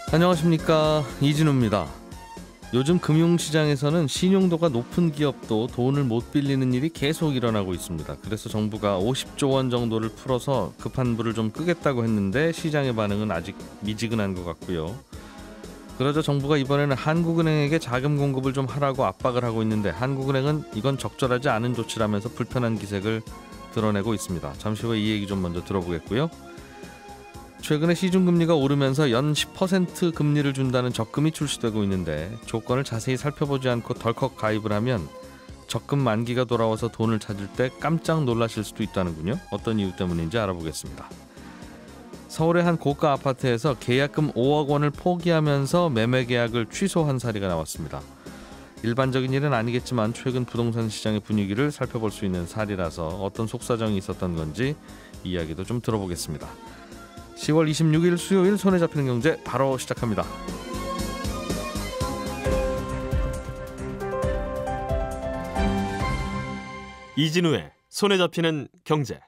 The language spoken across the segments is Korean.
안녕하십니까, 이진우입니다. 요즘 금융시장에서는 신용도가 높은 기업도 돈을 못 빌리는 일이 계속 일어나고 있습니다. 그래서 정부가 50조 원 정도를 풀어서 급한 불을 좀 끄겠다고 했는데 시장의 반응은 아직 미지근한 것 같고요. 그러자 정부가 이번에는 한국은행에게 자금 공급을 좀 하라고 압박을 하고 있는데 한국은행은 이건 적절하지 않은 조치라면서 불편한 기색을 드러내고 있습니다. 잠시 후에 이 얘기 좀 먼저 들어보겠고요. 최근에 시중금리가 오르면서 연 10% 금리를 준다는 적금이 출시되고 있는데 조건을 자세히 살펴보지 않고 덜컥 가입을 하면 적금 만기가 돌아와서 돈을 찾을 때 깜짝 놀라실 수도 있다는군요. 어떤 이유 때문인지 알아보겠습니다. 서울의 한 고가 아파트에서 계약금 5억 원을 포기하면서 매매 계약을 취소한 사례가 나왔습니다. 일반적인 일은 아니겠지만 최근 부동산 시장의 분위기를 살펴볼 수 있는 사례라서 어떤 속사정이 있었던 건지 이야기도 좀 들어보겠습니다. 10월 26일 수요일 손에 잡히는 경제 바로 시작합니다. 이진우의 손에 잡히는 경제.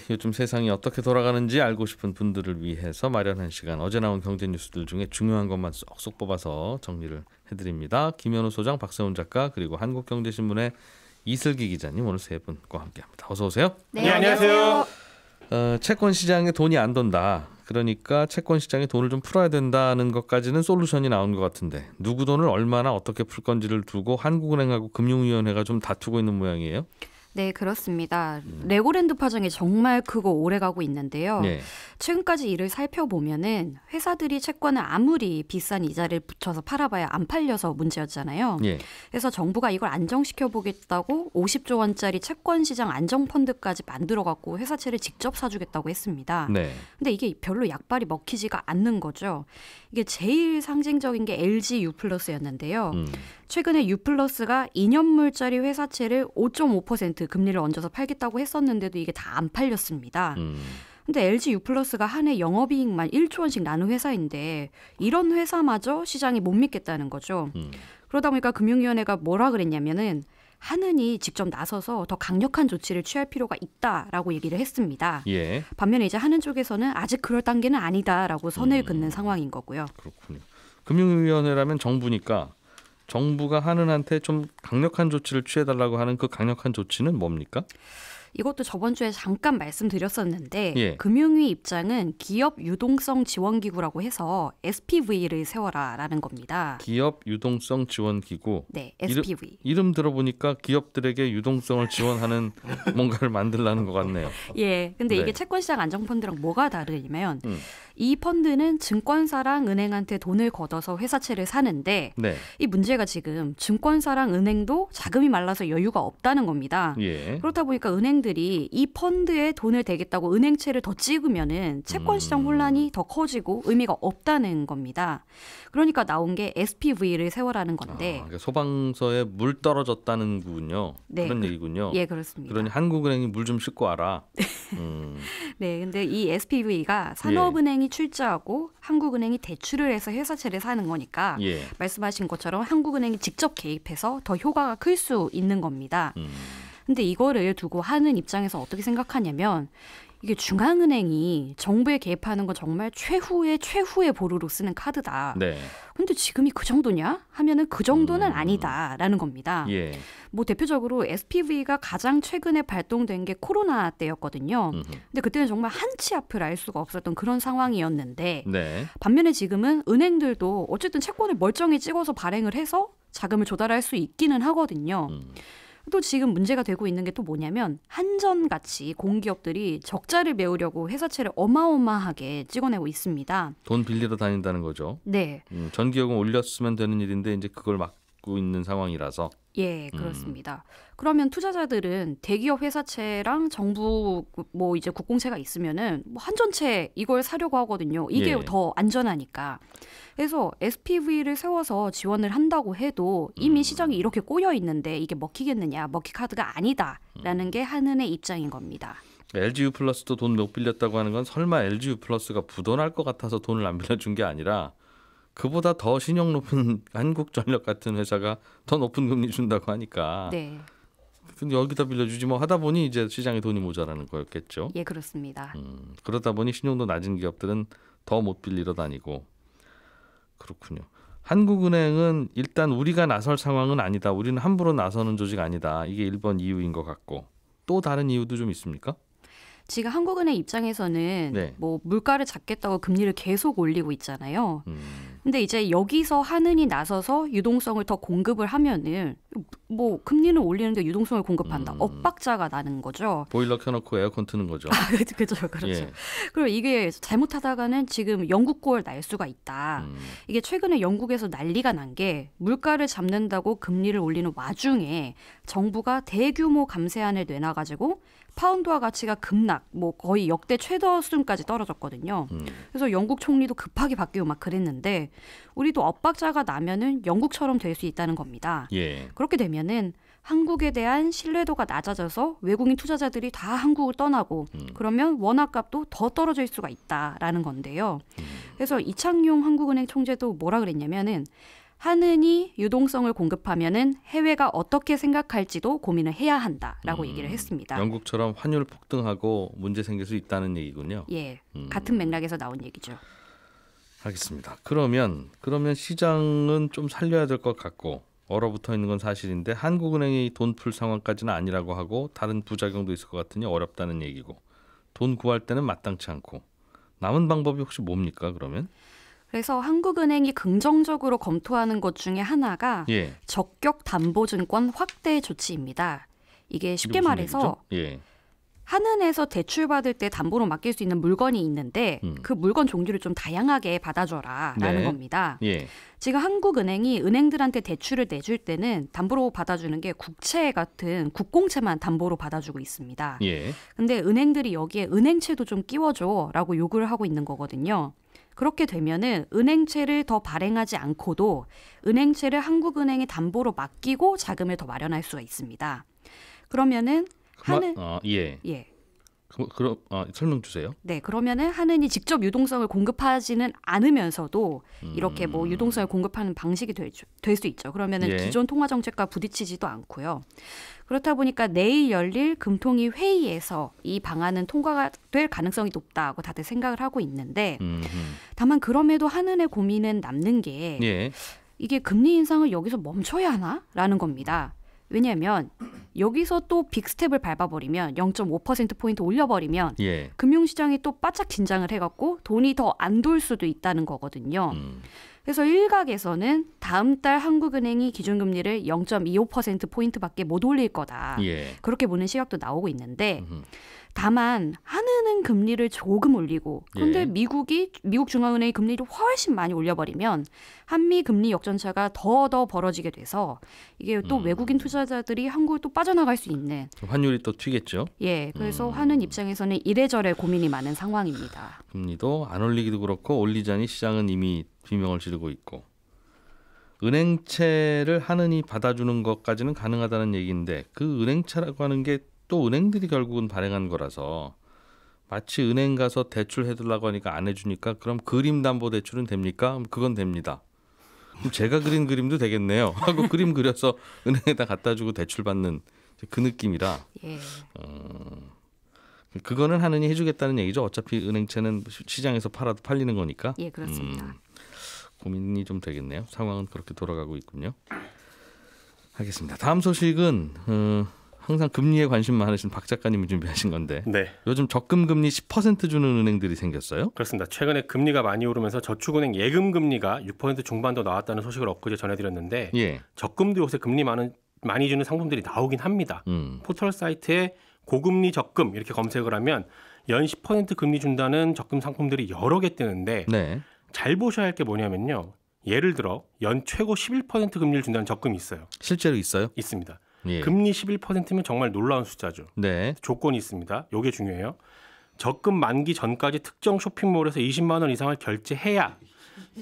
요즘 세상이 어떻게 돌아가는지 알고 싶은 분들을 위해서 마련한 시간, 어제 나온 경제 뉴스들 중에 중요한 것만 쏙쏙 뽑아서 정리를 해드립니다. 김현우 소장, 박세훈 작가, 그리고 한국경제신문의 이슬기 기자님, 오늘 세 분과 함께합니다. 어서 오세요. 네, 안녕하세요. 채권 시장에 돈이 안 돈다. 그러니까 채권 시장에 돈을 좀 풀어야 된다는 것까지는 솔루션이 나온 것 같은데 누구 돈을 얼마나 어떻게 풀 건지를 두고 한국은행하고 금융위원회가 좀 다투고 있는 모양이에요. 네, 그렇습니다. 레고랜드 파장이 정말 크고 오래가고 있는데요. 네. 최근까지 이를 살펴보면은 회사들이 채권을 아무리 비싼 이자를 붙여서 팔아봐야 안 팔려서 문제였잖아요. 예. 그래서 정부가 이걸 안정시켜 보겠다고 50조 원짜리 채권 시장 안정 펀드까지 만들어 갖고 회사채를 직접 사주겠다고 했습니다. 네. 근데 이게 별로 약발이 먹히지가 않는 거죠. 이게 제일 상징적인 게 LG U+였는데요. 최근에 U+가 2년물짜리 회사채를 5.5% 금리를 얹어서 팔겠다고 했었는데도 이게 다 안 팔렸습니다. 근데 LG U+가 한 해 영업이익만 1조 원씩 나는 회사인데 이런 회사마저 시장이 못 믿겠다는 거죠. 그러다 보니까 금융위원회가 뭐라 그랬냐면은 한은이 직접 나서서 더 강력한 조치를 취할 필요가 있다라고 얘기를 했습니다. 예. 반면에 이제 한은 쪽에서는 아직 그럴 단계는 아니다라고 선을 긋는 상황인 거고요. 그렇군요. 금융위원회라면 정부니까 정부가 한은한테 좀 강력한 조치를 취해달라고 하는 그 강력한 조치는 뭡니까? 이것도 저번 주에 잠깐 말씀드렸었는데 예. 금융위 입장은 기업 유동성 지원기구라고 해서 SPV를 세워라라는 겁니다. 기업 유동성 지원기구. 네, SPV. 이름 들어보니까 기업들에게 유동성을 지원하는 뭔가를 만들라는 것 같네요. 예, 근데 네. 이게 채권시장 안정펀드랑 뭐가 다르냐면 이 펀드는 증권사랑 은행한테 돈을 걷어서 회사채를 사는데 네. 이 문제가 지금 증권사랑 은행도 자금이 말라서 여유가 없다는 겁니다. 예. 그렇다 보니까 은행들이 이 펀드에 돈을 대겠다고 은행채를 더 찍으면은 채권시장 혼란이 더 커지고 의미가 없다는 겁니다. 그러니까 나온 게 SPV를 세워라는 건데. 그러니까 소방서에 물 떨어졌다는 거군요. 네. 그런 얘기군요. 예, 그렇습니다. 그러니 한국은행이 물 좀 싣고 와라. 네, 근데 이 SPV가 산업은행이 출자하고 한국은행이 대출을 해서 회사채를 사는 거니까 예. 말씀하신 것처럼 한국은행이 직접 개입해서 더 효과가 클 수 있는 겁니다. 근데 이거를 두고 하는 입장에서 어떻게 생각하냐면 이게 중앙은행이 정부에 개입하는 건 정말 최후의 보루로 쓰는 카드다. 네. 근데 지금이 그 정도냐? 하면은 그 정도는 아니다라는 겁니다. 예. 뭐 대표적으로 SPV가 가장 최근에 발동된 게 코로나 때였거든요. 근데 그때는 정말 한치 앞을 알 수가 없었던 그런 상황이었는데 네. 반면에 지금은 은행들도 어쨌든 채권을 멀쩡히 찍어서 발행을 해서 자금을 조달할 수 있기는 하거든요. 또 지금 문제가 되고 있는 게 또 뭐냐면 한전같이 공기업들이 적자를 메우려고 회사채를 어마어마하게 찍어내고 있습니다. 돈 빌리러 다닌다는 거죠. 네. 전기요금 올렸으면 되는 일인데 이제 그걸 막고 있는 상황이라서. 예, 그렇습니다. 그러면 투자자들은 대기업 회사채랑 정부 뭐 이제 국공채가 있으면은 뭐 한전채 이걸 사려고 하거든요. 이게 예. 더 안전하니까. 그래서 SPV를 세워서 지원을 한다고 해도 이미 시장이 이렇게 꼬여 있는데 이게 먹히겠느냐, 먹힐 카드가 아니다라는 게 한은의 입장인 겁니다. LGU 플러스도 돈 못 빌렸다고 하는 건 설마 LGU 플러스가 부도날 것 같아서 돈을 안 빌려준 게 아니라 그보다 더 신용 높은 한국전력 같은 회사가 더 높은 금리 준다고 하니까. 네. 근데 여기다 빌려주지 뭐 하다 보니 이제 시장에 돈이 모자라는 거였겠죠. 예, 그렇습니다. 그러다 보니 신용도 낮은 기업들은 더 못 빌리러 다니고 그렇군요. 한국은행은 일단 우리가 나설 상황은 아니다. 우리는 함부로 나서는 조직 아니다. 이게 1번 이유인 것 같고 또 다른 이유도 좀 있습니까? 지금 한국은행 입장에서는 네. 뭐 물가를 잡겠다고 금리를 계속 올리고 있잖아요. 근데 이제 여기서 한은이 나서서 유동성을 더 공급을 하면은 뭐 금리는 올리는데 유동성을 공급한다. 엇박자가 나는 거죠. 보일러 켜놓고 에어컨 트는 거죠. 그렇죠. 예. 그리고 이게 잘못하다가는 지금 영국골 날 수가 있다. 이게 최근에 영국에서 난리가 난 게 물가를 잡는다고 금리를 올리는 와중에 정부가 대규모 감세안을 내놔가지고 파운드화 가치가 급락, 뭐 거의 역대 최저 수준까지 떨어졌거든요. 그래서 영국 총리도 급하게 바뀌고 막 그랬는데 우리도 엇박자가 나면은 영국처럼 될 수 있다는 겁니다. 예. 그렇게 되면은 한국에 대한 신뢰도가 낮아져서 외국인 투자자들이 다 한국을 떠나고 그러면 원화값도 더 떨어질 수가 있다라는 건데요. 그래서 이창용 한국은행 총재도 뭐라 그랬냐면은 한은이 유동성을 공급하면은 해외가 어떻게 생각할지도 고민을 해야 한다라고 얘기를 했습니다. 영국처럼 환율 폭등하고 문제 생길 수 있다는 얘기군요. 예, 같은 맥락에서 나온 얘기죠. 알겠습니다. 그러면 시장은 좀 살려야 될 것 같고 얼어붙어 있는 건 사실인데 한국은행이 돈 풀 상황까지는 아니라고 하고 다른 부작용도 있을 것 같으니 어렵다는 얘기고 돈 구할 때는 마땅치 않고 남은 방법이 혹시 뭡니까 그러면? 그래서 한국은행이 긍정적으로 검토하는 것 중에 하나가 예. 적격 담보증권 확대 조치입니다. 이게 쉽게 무슨 말해서 얘기죠? 예. 한은에서 대출받을 때 담보로 맡길 수 있는 물건이 있는데 그 물건 종류를 좀 다양하게 받아줘라라는 네. 겁니다. 예. 지금 한국은행이 은행들한테 대출을 내줄 때는 담보로 받아주는 게 국채 같은 국공채만 담보로 받아주고 있습니다. 예. 근데 은행들이 여기에 은행채도 좀 끼워줘라고 요구를 하고 있는 거거든요. 그렇게 되면은 은행채를 더 발행하지 않고도 은행채를 한국은행에 담보로 맡기고 자금을 더 마련할 수가 있습니다. 그러면은 예. 그럼 설명 주세요. 네, 그러면은 한은이 직접 유동성을 공급하지는 않으면서도 이렇게 뭐 유동성을 공급하는 방식이 될 수 있죠. 그러면은 예. 기존 통화 정책과 부딪히지도 않고요. 그렇다 보니까 내일 열릴 금통위 회의에서 이 방안은 통과가 될 가능성이 높다고 다들 생각을 하고 있는데 다만 그럼에도 한은의 고민은 남는 게 예. 이게 금리 인상을 여기서 멈춰야 하나라는 겁니다. 왜냐하면 여기서 또 빅스텝을 밟아버리면 0.5%포인트 올려버리면 예. 금융시장이 또 바짝 긴장을 해갖고 돈이 더 안 돌 수도 있다는 거거든요. 그래서 일각에서는 다음 달 한국은행이 기준금리를 0.25%포인트밖에 못 올릴 거다. 예. 그렇게 보는 시각도 나오고 있는데 다만 한은은 금리를 조금 올리고 그런데 예. 미국 중앙은행이 금리를 훨씬 많이 올려버리면 한미 금리 역전차가 더 벌어지게 돼서 이게 또 외국인 투자자들이 한국을 또 빠져나갈 수 있는 환율이 또 튀겠죠. 예, 그래서 한은 입장에서는 이래저래 고민이 많은 상황입니다. 금리도 안 올리기도 그렇고 올리자니 시장은 이미 비명을 지르고 있고 은행채를 한은이 받아주는 것까지는 가능하다는 얘기인데 그 은행채라고 하는 게 또 은행들이 결국은 발행한 거라서 마치 은행 가서 대출 해달라고 하니까 안 해주니까 그럼 그림담보대출은 됩니까? 그건 됩니다. 그럼 제가 그린 그림도 되겠네요. 하고 그림 그려서 은행에다 갖다 주고 대출 받는 그 느낌이라 예. 그거는 한은이 해주겠다는 얘기죠. 어차피 은행채는 시장에서 팔아도 팔리는 거니까. 예, 그렇습니다. 고민이 좀 되겠네요. 상황은 그렇게 돌아가고 있군요. 알겠습니다. 다음 소식은 항상 금리에 관심 많으신 박 작가님이 준비하신 건데 네, 요즘 적금 금리 10% 주는 은행들이 생겼어요. 그렇습니다. 최근에 금리가 많이 오르면서 저축은행 예금 금리가 6% 중반도 나왔다는 소식을 엊그제 전해드렸는데 예. 적금도 요새 금리 많이 주는 상품들이 나오긴 합니다. 포털 사이트에 고금리 적금 이렇게 검색을 하면 연 10% 금리 준다는 적금 상품들이 여러 개 뜨는데 네. 잘 보셔야 할 게 뭐냐면요. 예를 들어 연 최고 11% 금리를 준다는 적금이 있어요. 실제로 있어요? 있습니다. 예. 금리 11%면 정말 놀라운 숫자죠. 네. 조건이 있습니다. 요게 중요해요. 적금 만기 전까지 특정 쇼핑몰에서 20만 원 이상을 결제해야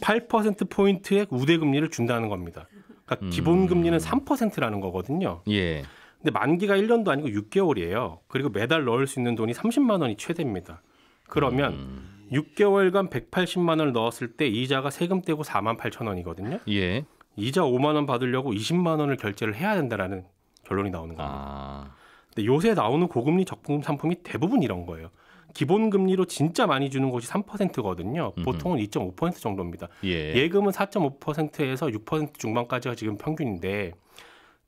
8%포인트의 우대금리를 준다는 겁니다. 그러니까 기본금리는 3%라는 거거든요. 예. 근데 만기가 1년도 아니고 6개월이에요. 그리고 매달 넣을 수 있는 돈이 30만 원이 최대입니다. 그러면 6개월간 180만 원을 넣었을 때 이자가 세금 떼고 4만 8천 원이거든요. 예. 이자 5만 원 받으려고 20만 원을 결제를 해야 된다라는 결론이 나오는 겁니다. 근데 요새 나오는 고금리 적금 상품이 대부분 이런 거예요. 기본 금리로 진짜 많이 주는 곳이 3%거든요. 보통은 2.5% 정도입니다. 예. 예금은 4.5%에서 6% 중반까지가 지금 평균인데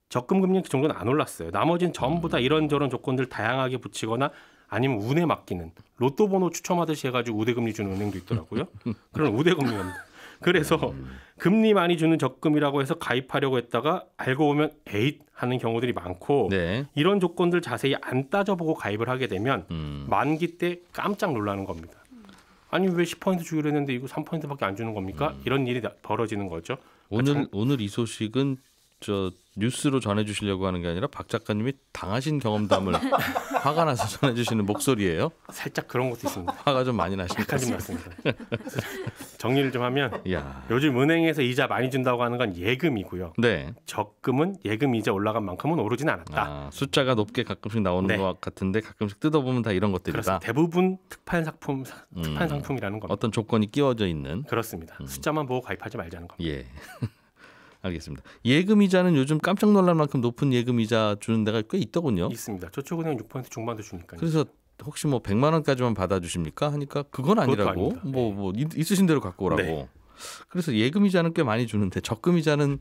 적금 금리는 그 정도는 안 올랐어요. 나머지는 전부 다 이런저런 조건들 다양하게 붙이거나 아니면 운에 맡기는 로또 번호 추첨하듯이 해가지고 우대금리 주는 은행도 있더라고요. 그런 우대금리입니다. 그래서 금리 많이 주는 적금이라고 해서 가입하려고 했다가 알고 보면 에잇 하는 경우들이 많고 네. 이런 조건들 자세히 안 따져보고 가입을 하게 되면 만기 때 깜짝 놀라는 겁니다. 아니 왜 10% 주기로 했는데 이거 3%밖에 안 주는 겁니까? 이런 일이 벌어지는 거죠. 오늘 이 소식은 저 뉴스로 전해주시려고 하는 게 아니라 박 작가님이 당하신 경험담을 화가 나서 전해주시는 목소리예요. 살짝 그런 것도 있습니다. 화가 좀 많이 나신 것 약간 같습니다. 맞습니다. 정리를 좀 하면 야. 요즘 은행에서 이자 많이 준다고 하는 건 예금이고요. 네. 적금은 예금 이자 올라간 만큼은 오르진 않았다. 숫자가 높게 가끔씩 나오는 네. 것 같은데 가끔씩 뜯어보면 다 이런 것들이다. 그래서 대부분 특판 상품이라는 겁니다. 어떤 조건이 끼워져 있는. 그렇습니다. 숫자만 보고 가입하지 말자는 겁니다. 예. 알겠습니다. 예금 이자는 요즘 깜짝 놀랄 만큼 높은 예금 이자 주는 데가 꽤 있더군요. 있습니다. 저축은행 6% 중반도 주니까요. 그래서 혹시 뭐 100만 원까지만 받아주십니까? 하니까 그건 아니라고. 아닙니다. 뭐 있으신 대로 갖고 오라고. 네. 그래서 예금 이자는 꽤 많이 주는데 적금 이자는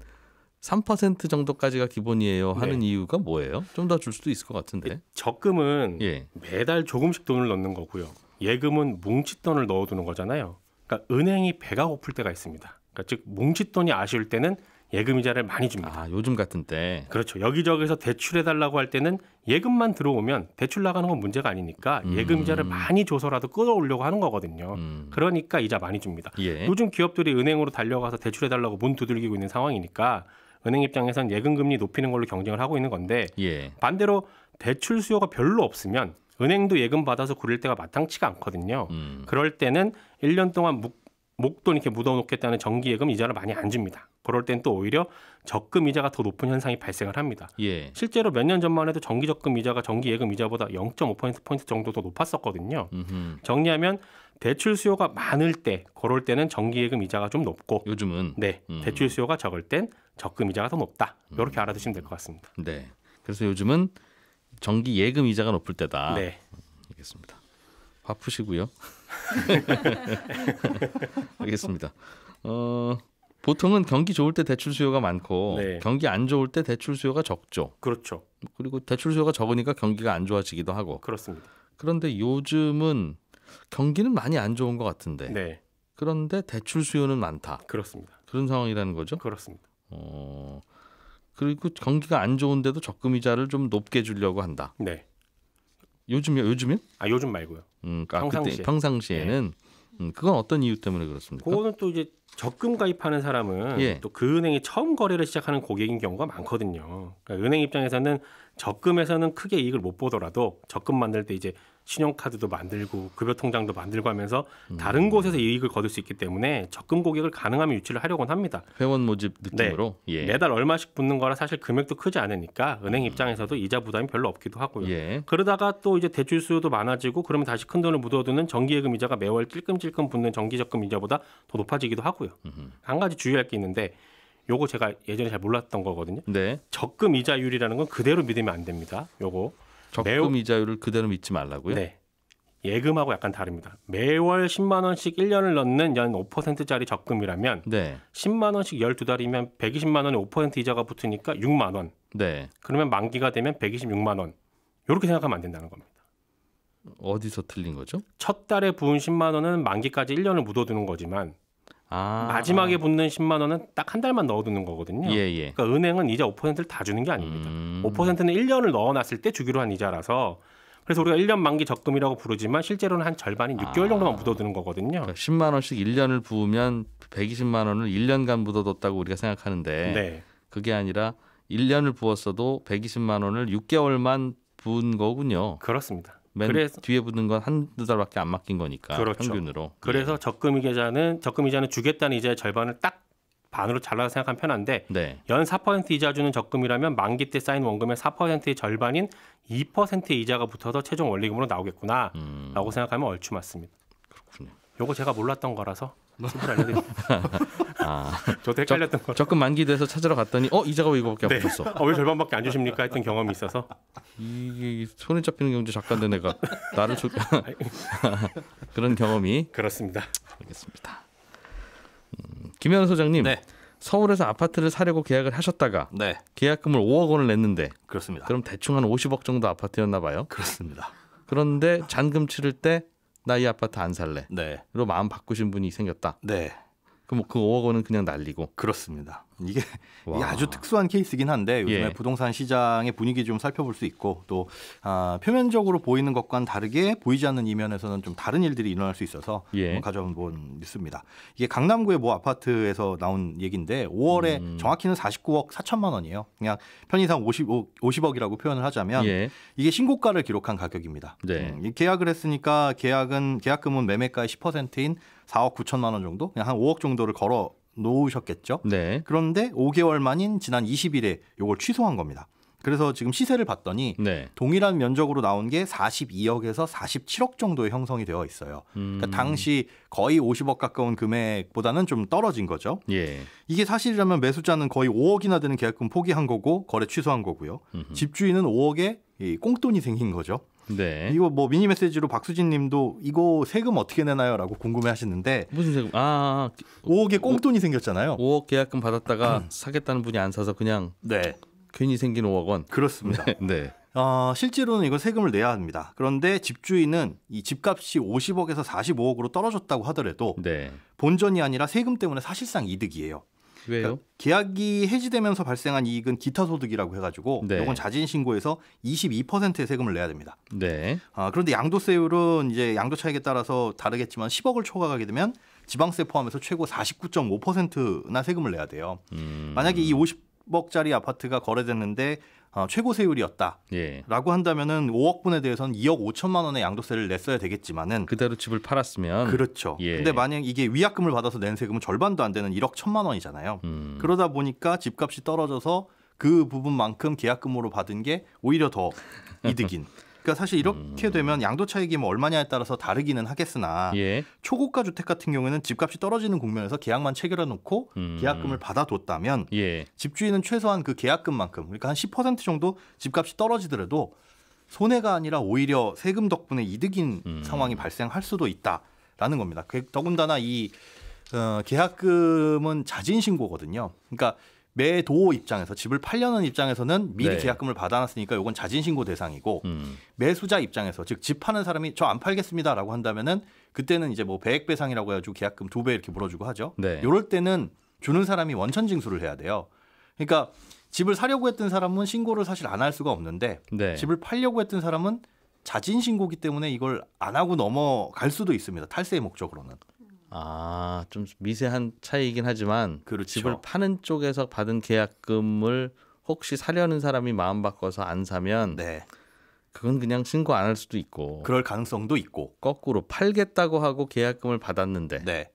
3% 정도까지가 기본이에요 하는 네. 이유가 뭐예요? 좀 더 줄 수도 있을 것 같은데. 적금은 예. 매달 조금씩 돈을 넣는 거고요. 예금은 뭉칫돈을 넣어두는 거잖아요. 그러니까 은행이 배가 고플 때가 있습니다. 그러니까 즉 뭉칫돈이 아쉬울 때는 예금 이자를 많이 줍니다. 요즘 같은 때. 그렇죠. 여기저기서 대출해달라고 할 때는 예금만 들어오면 대출 나가는 건 문제가 아니니까 예금 이자를 많이 줘서라도 끌어오려고 하는 거거든요. 그러니까 이자 많이 줍니다. 예. 요즘 기업들이 은행으로 달려가서 대출해달라고 문 두들기고 있는 상황이니까 은행 입장에선 예금 금리 높이는 걸로 경쟁을 하고 있는 건데 예. 반대로 대출 수요가 별로 없으면 은행도 예금 받아서 굴릴 때가 마땅치가 않거든요. 그럴 때는 1년 동안 목돈 이렇게 묻어놓겠다는 정기예금 이자를 많이 안 줍니다. 그럴 땐 또 오히려 적금 이자가 더 높은 현상이 발생을 합니다. 예. 실제로 몇 년 전만 해도 정기 적금 이자가 정기 예금 이자보다 0.5% 정도 더 높았었거든요. 정리하면 대출 수요가 많을 때 그럴 때는 정기 예금 이자가 좀 높고 요즘은. 네, 대출 수요가 적을 땐 적금 이자가 더 높다. 이렇게 알아두시면 될 것 같습니다. 네. 그래서 요즘은 정기 예금 이자가 높을 때다. 네. 알겠습니다. 화 푸시고요. 알겠습니다. 보통은 경기 좋을 때 대출 수요가 많고 네. 경기 안 좋을 때 대출 수요가 적죠. 그렇죠. 그리고 대출 수요가 적으니까 경기가 안 좋아지기도 하고. 그렇습니다. 그런데 요즘은 경기는 많이 안 좋은 것 같은데. 네, 그런데 대출 수요는 많다. 그렇습니다. 그런 상황이라는 거죠. 그렇습니다. 그리고 경기가 안 좋은데도 적금 이자를 좀 높게 주려고 한다. 네. 요즘이요? 요즘 말고요. 평상시에. 평상시에는 그건 어떤 이유 때문에 그렇습니까? 그거는 또 이제 적금 가입하는 사람은 예. 또 그 은행이 처음 거래를 시작하는 고객인 경우가 많거든요. 그러니까 은행 입장에서는 적금에서는 크게 이익을 못 보더라도 적금 만들 때 이제 신용카드도 만들고 급여 통장도 만들고 하면서 다른 곳에서 이익을 거둘 수 있기 때문에 적금 고객을 가능하면 유치를 하려고는 합니다. 회원 모집 느낌으로. 예. 매달 얼마씩 붙는 거라 사실 금액도 크지 않으니까 은행 입장에서도 이자 부담이 별로 없기도 하고요. 예. 그러다가 또 이제 대출 수요도 많아지고 그러면 다시 큰 돈을 묻어두는 정기예금 이자가 매월 찔끔찔끔 붙는 정기적금 이자보다 더 높아지기도 하고요. 한 가지 주의할 게 있는데 요거 제가 예전에 잘 몰랐던 거거든요. 네. 적금 이자율이라는 건 그대로 믿으면 안 됩니다. 요거 적금 이자율을 그대로 믿지 말라고요? 네. 예금하고 약간 다릅니다. 매월 10만 원씩 1년을 넣는 연 5%짜리 적금이라면 네. 10만 원씩 12달이면 120만 원에 5% 이자가 붙으니까 6만 원. 네. 그러면 만기가 되면 126만 원. 이렇게 생각하면 안 된다는 겁니다. 어디서 틀린 거죠? 첫 달에 부은 10만 원은 만기까지 1년을 묻어두는 거지만 마지막에 붙는 10만 원은 딱 한 달만 넣어두는 거거든요. 예. 그러니까 은행은 이자 5%를 다 주는 게 아닙니다. 5%는 1년을 넣어놨을 때 주기로 한 이자라서 그래서 우리가 1년 만기 적금이라고 부르지만 실제로는 한 절반인 6개월 정도만 묻어두는 거거든요. 그러니까 10만 원씩 1년을 부으면 120만 원을 1년간 묻어뒀다고 우리가 생각하는데 네. 그게 아니라 1년을 부었어도 120만 원을 6개월만 부은 거군요. 그렇습니다. 맨 그래서 뒤에 붙는 건 한두 달밖에 안 맡긴 거니까 그렇죠. 평균으로. 그래서 적금 이자는 주겠다는 이자의 절반을 딱 반으로 잘라서 생각하면 편한데 네. 연 4% 이자 주는 적금이라면 만기 때 쌓인 원금의 4%의 절반인 2%의 이자가 붙어서 최종 원리금으로 나오겠구나라고 생각하면 얼추 맞습니다. 그렇군요. 요거 제가 몰랐던 거라서 팁을 알려드립니다. 아, 저도 헷갈렸던 거. 적금 만기돼서 찾으러 갔더니 이자가 왜 이거밖에 안 네. 붙었어? 왜 절반밖에 안 주십니까? 했던 경험이 있어서. 이게 손에 잡히는 경제 작가인데 내가 나를 그런 경험이 그렇습니다. 알겠습니다. 김현우 소장님, 네. 서울에서 아파트를 사려고 계약을 하셨다가 네, 계약금을 5억 원을 냈는데 그렇습니다. 그럼 대충 한 50억 정도 아파트였나 봐요. 그렇습니다. 그런데 잔금 치를 때 나 이 아파트 안 살래. 네, 로 마음 바꾸신 분이 생겼다. 네, 그럼 그 5억 원은 그냥 날리고. 그렇습니다. 이게 와. 아주 특수한 케이스긴 한데 요즘에 예. 부동산 시장의 분위기 좀 살펴볼 수 있고 또 표면적으로 보이는 것과는 다르게 보이지 않는 이면에서는 좀 다른 일들이 일어날 수 있어서 예. 가져온 뉴스입니다. 이게 강남구의 모 아파트에서 나온 얘기인데 5월에 정확히는 49억 4천만 원이에요. 그냥 편의상 50억이라고 표현을 하자면 예. 이게 신고가를 기록한 가격입니다. 네. 이 계약을 했으니까 계약금은 매매가의 10%인 4억 9천만 원 정도, 그냥 한 5억 정도를 걸어 놓으셨겠죠. 네. 그런데 5개월 만인 지난 20일에 이걸 취소한 겁니다. 그래서 지금 시세를 봤더니 네. 동일한 면적으로 나온 게 42억에서 47억 정도의 형성이 되어 있어요. 그러니까 당시 거의 50억 가까운 금액보다는 좀 떨어진 거죠. 예. 이게 사실이라면 매수자는 거의 5억이나 되는 계약금 포기한 거고 거래 취소한 거고요. 집주인은 5억에 꽁돈이 생긴 거죠. 네. 이거 뭐 미니 메시지로 박수진 님도 이거 세금 어떻게 내나요?라고 궁금해 하시는데 무슨 세금? 5억에 꽁돈이 생겼잖아요. 5억 계약금 받았다가 사겠다는 분이 안 사서 그냥 네. 괜히 생긴 5억 원. 그렇습니다. 네. 실제로는 이거 세금을 내야 합니다. 그런데 집주인은 이 집값이 50억에서 45억으로 떨어졌다고 하더라도 네. 본전이 아니라 세금 때문에 사실상 이득이에요. 왜요? 그러니까 계약이 해지되면서 발생한 이익은 기타 소득이라고 해가지고 네. 이건 자진 신고에서 22%의 세금을 내야 됩니다. 네. 그런데 양도세율은 이제 양도 차익에 따라서 다르겠지만 10억을 초과하게 되면 지방세 포함해서 최고 49.5%나 세금을 내야 돼요. 만약에 이 50억짜리 아파트가 거래됐는데 최고 세율이었다라고 예. 한다면은 5억분에 대해서는 2억 5천만 원의 양도세를 냈어야 되겠지만은 그대로 집을 팔았으면 그렇죠. 예. 근데 만약 이게 위약금을 받아서 낸 세금은 절반도 안 되는 1억 1천만 원이잖아요. 그러다 보니까 집값이 떨어져서 그 부분만큼 계약금으로 받은 게 오히려 더 이득인. 그러니까 사실 이렇게 되면 양도 차익이 뭐 얼마냐에 따라서 다르기는 하겠으나 예. 초고가 주택 같은 경우에는 집값이 떨어지는 국면에서 계약만 체결해 놓고 계약금을 받아뒀다면 예. 집주인은 최소한 그 계약금만큼 그러니까 한 10% 정도 집값이 떨어지더라도 손해가 아니라 오히려 세금 덕분에 이득인 상황이 발생할 수도 있다라는 겁니다. 더군다나 이 계약금은 자진 신고거든요. 그러니까 매도 입장에서 집을 팔려는 입장에서는 미리 네. 계약금을 받아놨으니까 이건 자진 신고 대상이고 매수자 입장에서 즉 집 파는 사람이 저 안 팔겠습니다라고 한다면은 그때는 이제 뭐 배액 배상이라고 해가지고 계약금 2배 이렇게 물어주고 하죠. 네. 이럴 때는 주는 사람이 원천 징수를 해야 돼요. 그러니까 집을 사려고 했던 사람은 신고를 사실 안 할 수가 없는데 네. 집을 팔려고 했던 사람은 자진 신고기 때문에 이걸 안 하고 넘어갈 수도 있습니다. 탈세의 목적으로는. 좀 미세한 차이이긴 하지만 그렇죠. 집을 파는 쪽에서 받은 계약금을 혹시 사려는 사람이 마음 바꿔서 안 사면 네. 그건 그냥 신고 안 할 수도 있고 그럴 가능성도 있고. 거꾸로 팔겠다고 하고 계약금을 받았는데 네.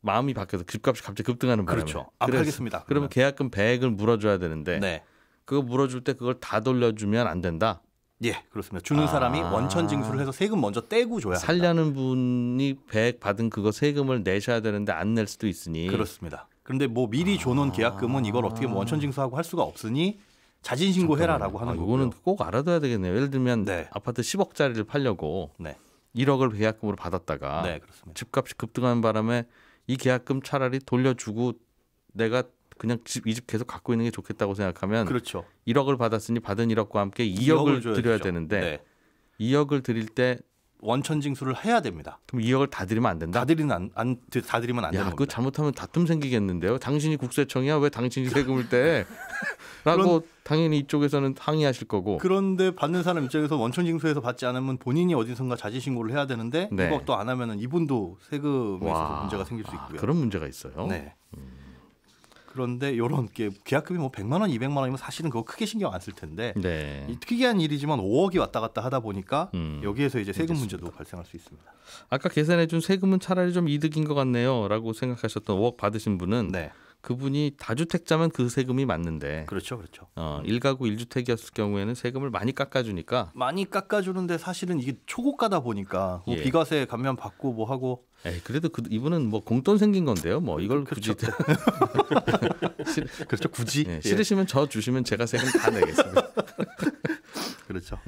마음이 바뀌어서 집값이 갑자기 급등하는 바람에 그렇죠. 안 그래서- 팔겠습니다. 그러면 계약금 100을 물어줘야 되는데 네. 그거 물어줄 때 그걸 다 돌려주면 안 된다. 예, 그렇습니다. 주는 사람이 원천 징수를 해서 세금 먼저 떼고 줘야 합니다. 살려는 분이 100 받은 그거 세금을 내셔야 되는데 안 낼 수도 있으니 그렇습니다. 그런데 뭐 미리 줘놓은 계약금은 이걸 어떻게 뭐 원천 징수하고 할 수가 없으니 자진 신고해라라고 하는 거고요. 이거는 꼭 알아둬야 되겠네요. 예를 들면 네. 아파트 10억짜리를 팔려고 네, 1억을 계약금으로 받았다가 네, 그렇습니다. 집값이 급등하는 바람에 이 계약금 차라리 돌려주고 내가 그냥 이 집 계속 갖고 있는 게 좋겠다고 생각하면 그렇죠. 1억을 받았으니 받은 1억과 함께 2억을 줘야 드려야 되죠. 되는데 네. 2억을 드릴 때 원천 징수를 해야 됩니다. 그럼 2억을 다 드리면 안 된다? 다 드리면 안 되는 야, 그거 겁니다. 잘못하면 다툼 생기겠는데요. 당신이 국세청이야 왜 당신이 세금을 떼? 라고 당연히 이쪽에서는 항의하실 거고. 그런데 받는 사람 입장에서 원천 징수해서 받지 않으면 본인이 어디선가 자진 신고를 해야 되는데 네. 이것도 안 하면은 이분도 세금에 있어서 와. 문제가 생길 수 있고요. 그런 문제가 있어요. 네. 그런데 이런 게 계약금이 뭐 100만 원, 200만 원이면 사실은 그거 크게 신경 안 쓸 텐데 네. 이 특이한 일이지만 5억이 왔다 갔다 하다 보니까 여기에서 이제 세금 알겠습니다. 문제도 발생할 수 있습니다. 아까 계산해 준 세금은 차라리 좀 이득인 것 같네요라고 생각하셨던 5억 받으신 분은 네. 그분이 다주택자면 그 세금이 맞는데 그렇죠, 그렇죠. 1가구 1주택이었을 경우에는 세금을 많이 깎아주니까 많이 깎아주는데 사실은 이게 초고가다 보니까 뭐 예. 비과세 감면 받고 뭐 하고. 에이, 그래도 이분은 뭐 공돈 생긴 건데요. 뭐 이걸 굳이 그렇죠, 굳이. 예, 싫으시면 저 주시면 제가 세금 다 내겠습니다. 그렇죠.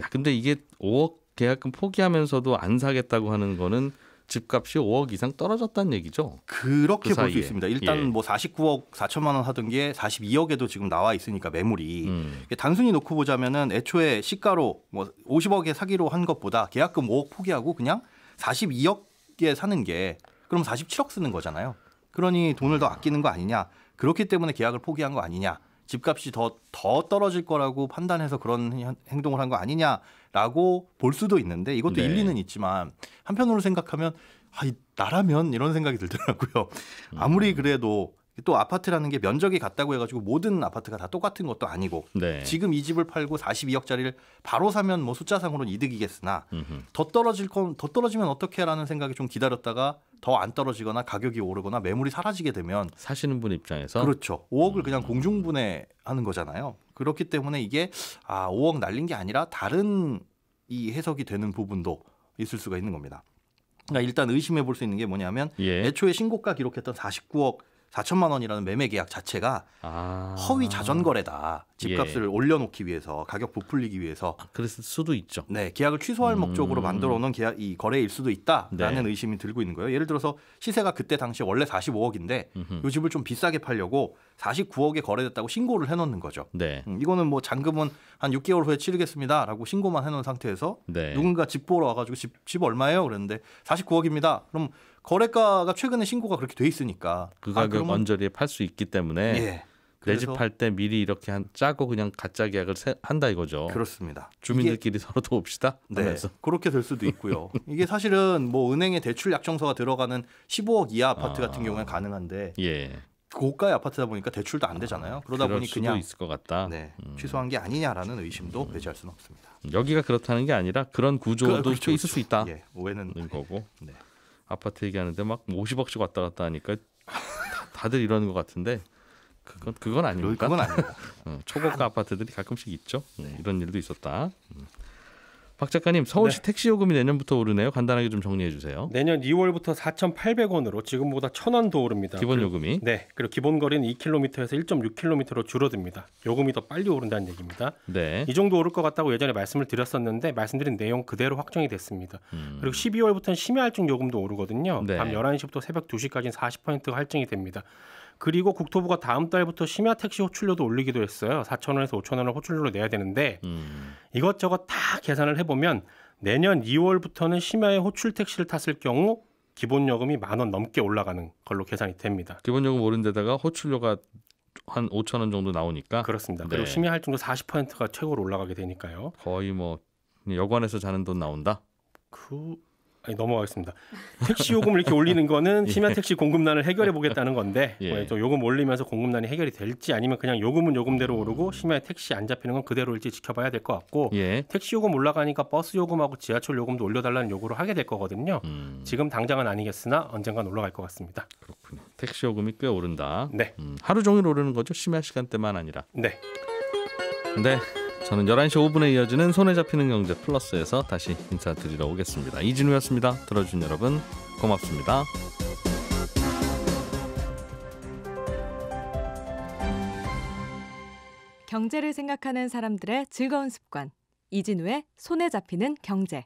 야, 근데 이게 5억 계약금 포기하면서도 안 사겠다고 하는 거는 집값이 5억 이상 떨어졌다는 얘기죠. 그렇게 그 볼 수 사이에. 있습니다. 일단 예. 뭐 49억 4천만 원 하던 게 42억에도 지금 나와 있으니까 매물이 단순히 놓고 보자면은 애초에 시가로 뭐 50억에 사기로 한 것보다 계약금 5억 포기하고 그냥 42억에 사는 게 그럼 47억 쓰는 거잖아요. 그러니 돈을 더 아끼는 거 아니냐. 그렇기 때문에 계약을 포기한 거 아니냐. 집값이 더 떨어질 거라고 판단해서 그런 행동을 한 거 아니냐라고 볼 수도 있는데 이것도 네. 일리는 있지만 한편으로 생각하면 나라면 이런 생각이 들더라고요. 아무리 그래도 또 아파트라는 게 면적이 같다고 해가지고 모든 아파트가 다 똑같은 것도 아니고 네. 지금 이 집을 팔고 42억짜리를 바로 사면 뭐 숫자상으로는 이득이겠으나 더 떨어지면 어떡해라는 생각이 좀 기다렸다가 더 안 떨어지거나 가격이 오르거나 매물이 사라지게 되면 사시는 분 입장에서 그렇죠. 5억을 그냥 공중분해하는 거잖아요. 그렇기 때문에 이게 5억 날린 게 아니라 다른 이 해석이 되는 부분도 있을 수가 있는 겁니다. 그러니까 일단 의심해 볼 수 있는 게 뭐냐면 예. 애초에 신고가 기록했던 49억 4천만 원이라는 매매 계약 자체가 허위 자전 거래다. 집값을 예. 올려놓기 위해서 가격 부풀리기 위해서 그랬을 수도 있죠. 네, 계약을 취소할 목적으로 만들어 놓은 이 거래일 수도 있다라는 네. 의심이 들고 있는 거예요. 예를 들어서 시세가 그때 당시에 원래 45억인데 이 집을 좀 비싸게 팔려고 49억에 거래됐다고 신고를 해놓는 거죠. 네. 이거는 뭐 잔금은 한 6개월 후에 치르겠습니다라고 신고만 해놓은 상태에서 네. 누군가 집 보러 와가지고 집 얼마예요? 그랬는데 49억입니다. 그럼 거래가가 최근에 신고가 그렇게 돼 있으니까 그 가격 그러면 언저리에 팔 수 있기 때문에 예. 내 집 그래서 팔 때 미리 이렇게 짜고 그냥 가짜 계약을 한다 이거죠. 그렇습니다. 주민들끼리 서로 도웁시다. 네, 하면서. 그렇게 될 수도 있고요. 이게 사실은 뭐 은행에 대출 약정서가 들어가는 15억 이하 아파트 같은 경우는 가능한데 예. 고가의 아파트다 보니까 대출도 안 되잖아요. 그러다 그럴 보니 수도 그냥 있을 것 같다. 네, 취소한 게 아니냐라는 의심도 배제할 수는 없습니다. 여기가 그렇다는 게 아니라 그런 구조도 그렇죠, 있을 수 있다. 예, 오해는 거고. 네. 아파트 얘기하는데 막 50억씩 왔다 갔다 하니까 다들 이러는 것 같은데 그건 아닙니까? 그건 아닙니다. 초고가 아파트들이 가끔씩 있죠. 이런 일도 있었다. 박 작가님, 서울시 택시 요금이 내년부터 오르네요. 간단하게 좀 정리해 주세요. 내년 2월부터 4,800원으로 지금보다 1,000원 더 오릅니다. 기본 요금이. 네, 그리고 기본 거리는 2km에서 1.6km로 줄어듭니다. 요금이 더 빨리 오른다는 얘기입니다. 네. 이 정도 오를 것 같다고 예전에 말씀을 드렸었는데 말씀드린 내용 그대로 확정이 됐습니다. 그리고 12월부터는 심야할증 요금도 오르거든요. 네. 밤 11시부터 새벽 2시까지는 40%가 할증이 됩니다. 그리고 국토부가 다음 달부터 심야 택시 호출료도 올리기도 했어요. 4,000원에서 5,000원을 호출료로 내야 되는데 이것저것 다 계산을 해보면 내년 2월부터는 심야에 호출 택시를 탔을 경우 기본 요금이 10,000원 넘게 올라가는 걸로 계산이 됩니다. 기본 요금 오른 데다가 호출료가 한 5,000원 정도 나오니까 그렇습니다. 네. 그리고 심야 할증도 40%가 최고로 올라가게 되니까요. 거의 뭐 여관에서 자는 돈 나온다. 넘어가겠습니다. 택시 요금을 이렇게 올리는 거는 심야 택시 공급난을 해결해 보겠다는 건데 예. 또 요금 올리면서 공급난이 해결이 될지 아니면 그냥 요금은 요금대로 오르고 심야에 택시 안 잡히는 건 그대로일지 지켜봐야 될 것 같고 예. 택시 요금 올라가니까 버스 요금하고 지하철 요금도 올려달라는 요구를 하게 될 거거든요. 지금 당장은 아니겠으나 언젠간 올라갈 것 같습니다. 그렇군요. 택시 요금이 꽤 오른다. 네. 하루 종일 오르는 거죠. 심야 시간대만 아니라. 네. 네. 저는 11시 5분에 이어지는 손에 잡히는 경제 플러스에서 다시 인사드리러 오겠습니다. 이진우였습니다. 들어준 여러분 고맙습니다. 경제를 생각하는 사람들의 즐거운 습관. 이진우의 손에 잡히는 경제.